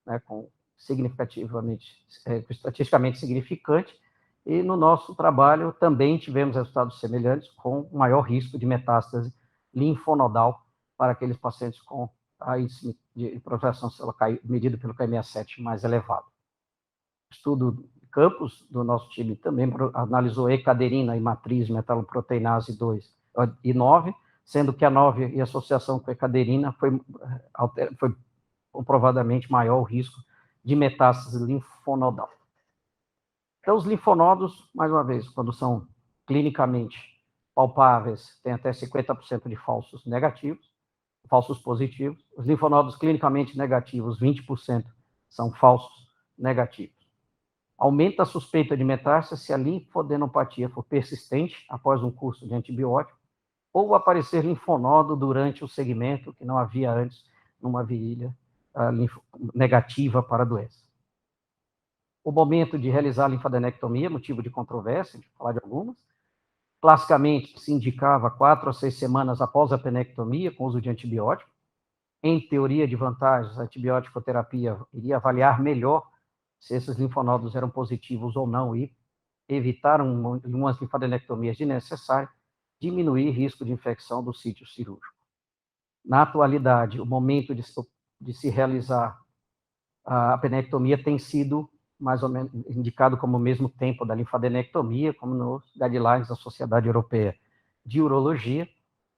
né, com estatisticamente significante, e no nosso trabalho também tivemos resultados semelhantes, com maior risco de metástase linfonodal para aqueles pacientes com a índice de proliferação celular medido pelo KI67 mais elevado. O estudo Campos, do nosso time, também analisou E-caderina e matriz metaloproteinase 2 e 9, sendo que a 9 em associação com a E-caderina foi comprovadamente maior o risco de metástase linfonodal. Então, os linfonodos, mais uma vez, quando são clinicamente palpáveis, tem até 50% de falsos negativos, falsos positivos. Os linfonodos clinicamente negativos, 20% são falsos negativos. Aumenta a suspeita de metástase se a linfadenopatia for persistente após um curso de antibiótico ou aparecer linfonodo durante o segmento que não havia antes numa virilha negativa para a doença. O momento de realizar a linfadenectomia, motivo de controvérsia, a gente vai falar de algumas. Classicamente, se indicava 4 a 6 semanas após a penectomia, com uso de antibiótico. Em teoria de vantagens, a antibiótico-terapia iria avaliar melhor se esses linfonodos eram positivos ou não e evitar umas linfadenectomias desnecessárias, diminuir risco de infecção do sítio cirúrgico. Na atualidade, o momento de se realizar a penectomia tem sido mais ou menos indicado como o mesmo tempo da linfadenectomia, como nos guidelines da Sociedade Europeia de Urologia,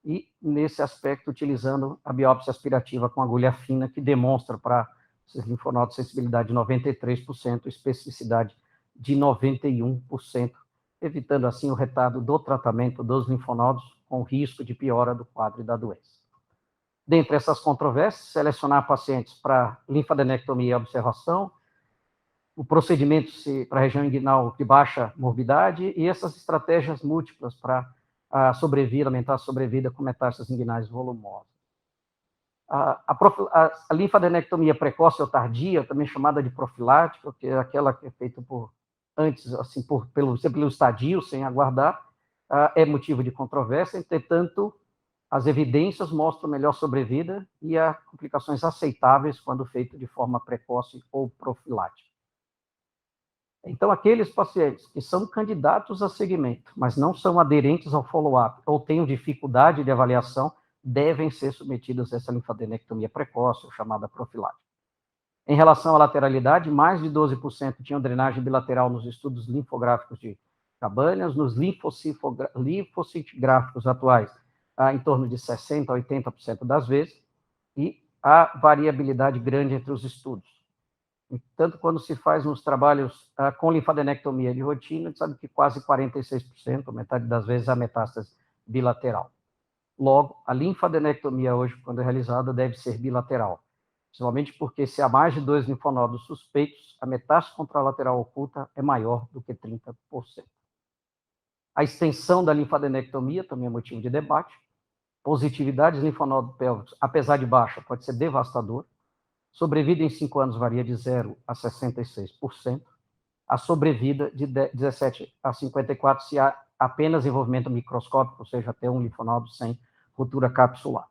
e nesse aspecto utilizando a biópsia aspirativa com agulha fina, que demonstra para esses linfonodos sensibilidade de 93%, especificidade de 91%, evitando assim o retardo do tratamento dos linfonodos com risco de piora do quadro e da doença. Dentre essas controvérsias, selecionar pacientes para linfadenectomia e observação, o procedimento para a região inguinal de baixa morbidade e essas estratégias múltiplas para aumentar a sobrevida com metástases inguinais volumosas. A linfadenectomia precoce ou tardia, também chamada de profilática, que é aquela que é feita antes, assim, pelo estadio, sem aguardar, é motivo de controvérsia. Entretanto, as evidências mostram melhor sobrevida e há complicações aceitáveis quando feito de forma precoce ou profilática. Então, aqueles pacientes que são candidatos a segmento, mas não são aderentes ao follow-up ou tenham dificuldade de avaliação, devem ser submetidos a essa linfadenectomia precoce, ou chamada profilática. Em relação à lateralidade, mais de 12% tinham drenagem bilateral nos estudos linfográficos de Cabanas, nos linfocitográficos atuais, em torno de 60% a 80% das vezes, e há variabilidade grande entre os estudos. Tanto quando se faz nos trabalhos com linfadenectomia de rotina, a gente sabe que quase 46%, metade das vezes, a metástase bilateral. Logo, a linfadenectomia hoje, quando é realizada, deve ser bilateral, principalmente porque se há mais de 2 linfonodos suspeitos, a metástase contralateral oculta é maior do que 30%. A extensão da linfadenectomia também é motivo de debate. Positividade de linfonodo pélvico, apesar de baixa, pode ser devastador. Sobrevida em 5 anos varia de 0 a 66%. A sobrevida de 17 a 54% se há apenas envolvimento microscópico, ou seja, até um linfonodo sem ruptura capsular.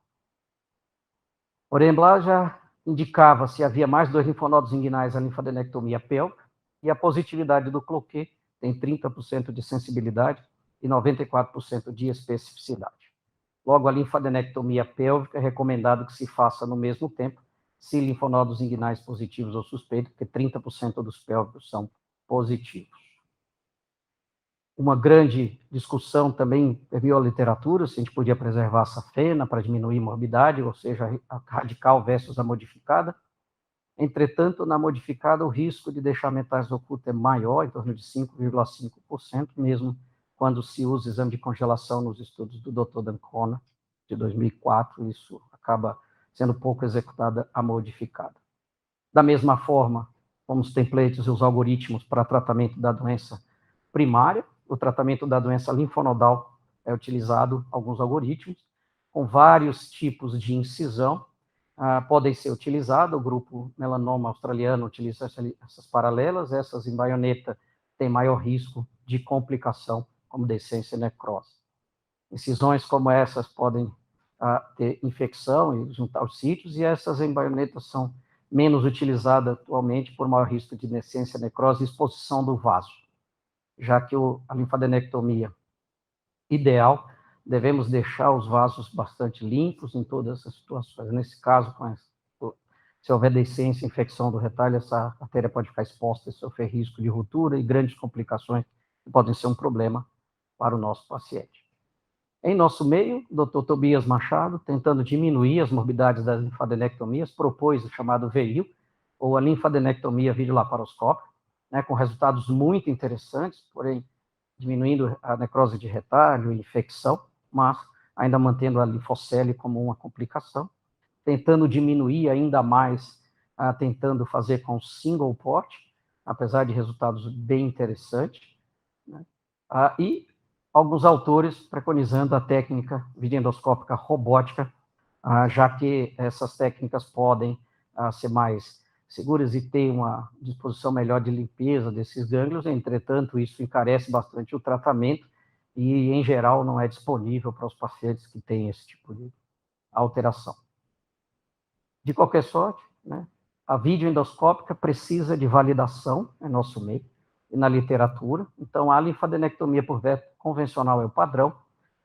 Orenblá já indicava se havia mais 2 linfonodos inguinais a linfadenectomia pélvica, e a positividade do Cloquet tem 30% de sensibilidade e 94% de especificidade. Logo, a linfadenectomia pélvica é recomendado que se faça no mesmo tempo, se linfonodos inguinais positivos ou suspeitos, porque 30% dos pélvicos são positivos. Uma grande discussão também permeou a literatura, se a gente podia preservar a safena para diminuir a morbidade, ou seja, a radical versus a modificada. Entretanto, na modificada, o risco de deixar a metástase oculta é maior, em torno de 5,5%, mesmo quando se usa exame de congelação nos estudos do Dr. D'Ancona, de 2004, isso acaba sendo pouco executada a modificada. Da mesma forma, como os templates e os algoritmos para tratamento da doença primária, o tratamento da doença linfonodal é utilizado alguns algoritmos, com vários tipos de incisão, podem ser utilizados. O grupo melanoma australiano utiliza essas paralelas, essas em baioneta têm maior risco de complicação, como decência e necrose. Incisões como essas podem ter infecção e juntar os sítios, e essas em baioneta são menos utilizadas atualmente por maior risco de decência, necrose e exposição do vaso, já que a linfadenectomia ideal, devemos deixar os vasos bastante limpos em todas essas situações. Nesse caso, se houver decência, infecção do retalho, essa artéria pode ficar exposta e sofrer risco de ruptura e grandes complicações que podem ser um problema para o nosso paciente. Em nosso meio, o Dr. Tobias Machado, tentando diminuir as morbidades das linfadenectomias, propôs o chamado VIL, ou a linfadenectomia videolaparoscópica, com resultados muito interessantes, porém diminuindo a necrose de retalho e infecção, mas ainda mantendo a linfocele como uma complicação, tentando diminuir ainda mais, tentando fazer com single port, apesar de resultados bem interessantes, e alguns autores preconizando a técnica videoendoscópica robótica, já que essas técnicas podem ser mais seguras e ter uma disposição melhor de limpeza desses gânglios. Entretanto, isso encarece bastante o tratamento e, em geral, não é disponível para os pacientes que têm esse tipo de alteração. De qualquer sorte, a videoendoscópica precisa de validação em nosso meio e na literatura. Então, a linfadenectomia por veto convencional é o padrão,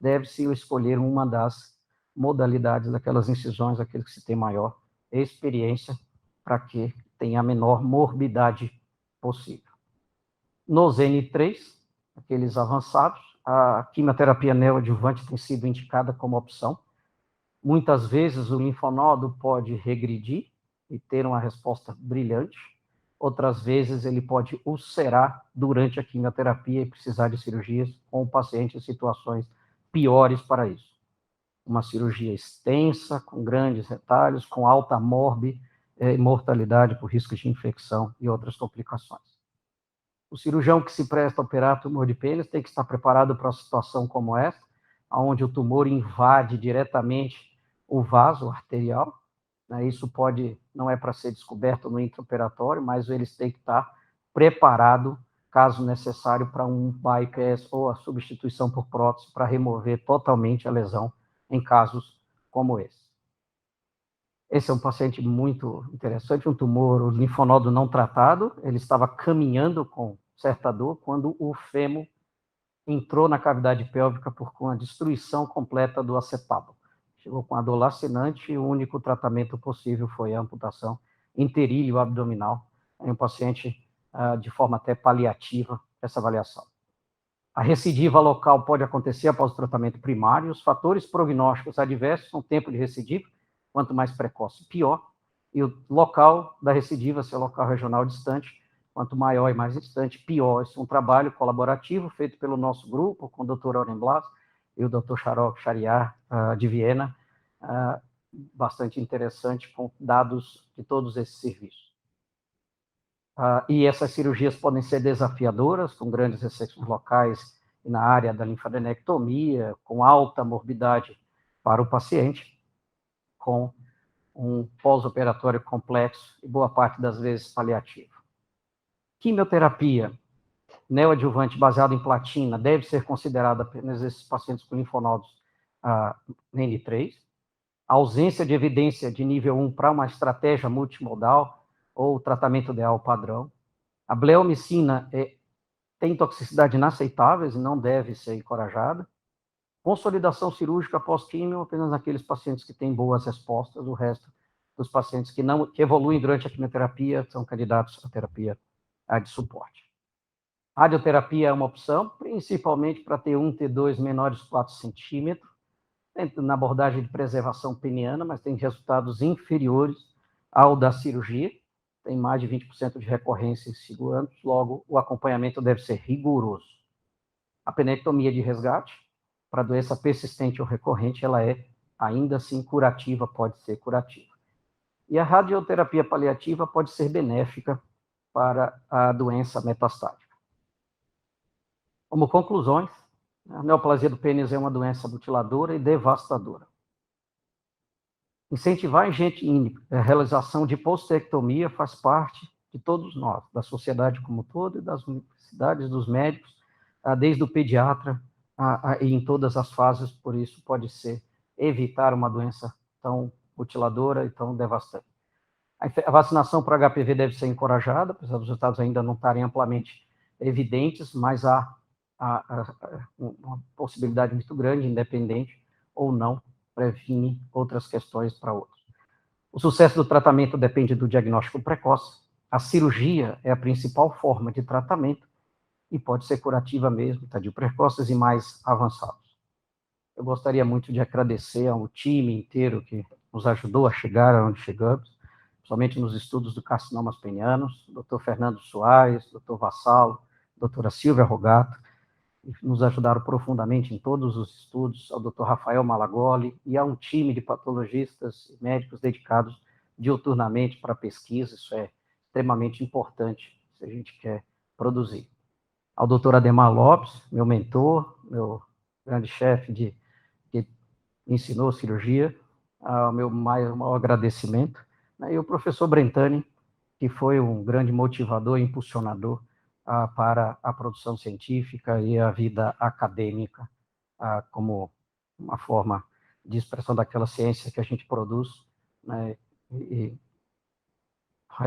deve-se escolher uma das modalidades daquelas incisões, aqueles que se tem maior experiência, para que tenha a menor morbidade possível. Nos N3, aqueles avançados, a quimioterapia neoadjuvante tem sido indicada como opção. Muitas vezes o linfonodo pode regredir e ter uma resposta brilhante. Outras vezes ele pode ulcerar durante a quimioterapia e precisar de cirurgias com o paciente em situações piores para isso. uma cirurgia extensa, com grandes retalhos, com alta mortalidade por riscos de infecção e outras complicações. O cirurgião que se presta a operar tumor de pênis tem que estar preparado para uma situação como essa, onde o tumor invade diretamente o vaso arterial. Isso não é para ser descoberto no intraoperatório, mas eles têm que estar preparados, caso necessário, para um bypass ou a substituição por prótese para remover totalmente a lesão em casos como esse. Esse é um paciente muito interessante, um tumor, o linfonodo não tratado, ele estava caminhando com certa dor quando o fêmur entrou na cavidade pélvica por uma destruição completa do acetábulo. Chegou com a dor lacinante e o único tratamento possível foi a amputação interíleo abdominal em um paciente de forma até paliativa, essa avaliação. A recidiva local pode acontecer após o tratamento primário. Os fatores prognósticos adversos são tempo de recidiva, quanto mais precoce, pior. E o local da recidiva, se é local regional distante, quanto maior e mais distante, pior. Esse é um trabalho colaborativo feito pelo nosso grupo, com o Dr. Auren Blas e o Dr. Sharok Shariar, de Viena, bastante interessante, com dados de todos esses serviços. E essas cirurgias podem ser desafiadoras, com grandes ressecções locais na área da linfadenectomia, com alta morbidade para o paciente, com um pós-operatório complexo e boa parte das vezes paliativo. Quimioterapia neoadjuvante baseada em platina deve ser considerada apenas esses pacientes com linfonodos N3. A ausência de evidência de nível 1 para uma estratégia multimodal ou tratamento ideal padrão. A bleomicina tem toxicidade inaceitáveis e não deve ser encorajada. Consolidação cirúrgica pós-químio, apenas naqueles pacientes que têm boas respostas, o resto dos pacientes que evoluem durante a quimioterapia são candidatos à terapia de suporte. Radioterapia é uma opção, principalmente para T1, T2 menores de 4 centímetros, na abordagem de preservação peniana, mas tem resultados inferiores ao da cirurgia, tem mais de 20% de recorrência em 5 anos, logo o acompanhamento deve ser rigoroso. A penectomia de resgate, para doença persistente ou recorrente, ela é ainda assim curativa, pode ser curativa. E a radioterapia paliativa pode ser benéfica para a doença metastática. Como conclusões, a neoplasia do pênis é uma doença mutiladora e devastadora. Incentivar a realização de postectomia faz parte de todos nós, da sociedade como todo e das universidades, dos médicos, desde o pediatra e em todas as fases, por isso pode ser evitar uma doença tão mutiladora e tão devastante. A vacinação para HPV deve ser encorajada, apesar dos resultados ainda não estarem amplamente evidentes, mas há uma possibilidade muito grande, independente ou não, previne outras questões para outros. O sucesso do tratamento depende do diagnóstico precoce. A cirurgia é a principal forma de tratamento e pode ser curativa mesmo, estadio precoces e mais avançados. Eu gostaria muito de agradecer ao time inteiro que nos ajudou a chegar onde chegamos, principalmente nos estudos do carcinomas penianos, Dr. Fernando Soares, Dr. Vassalo, doutora Silvia Rogato, nos ajudaram profundamente em todos os estudos, ao Dr. Rafael Malagoli e a um time de patologistas e médicos dedicados diuturnamente para a pesquisa. Isso é extremamente importante se a gente quer produzir. Ao Dr. Ademar Lopes, meu mentor, meu grande chefe que ensinou cirurgia, ao meu maior agradecimento, e o professor Brentani, que foi um grande motivador e impulsionador para a produção científica e a vida acadêmica, como uma forma de expressão daquela ciência que a gente produz, né, e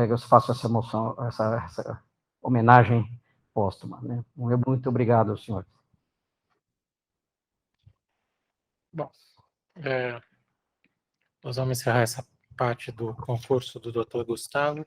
eu faço essa emoção, essa homenagem póstuma, né? Muito obrigado, senhor. Bom, nós vamos encerrar essa parte do concurso do Dr. Gustavo.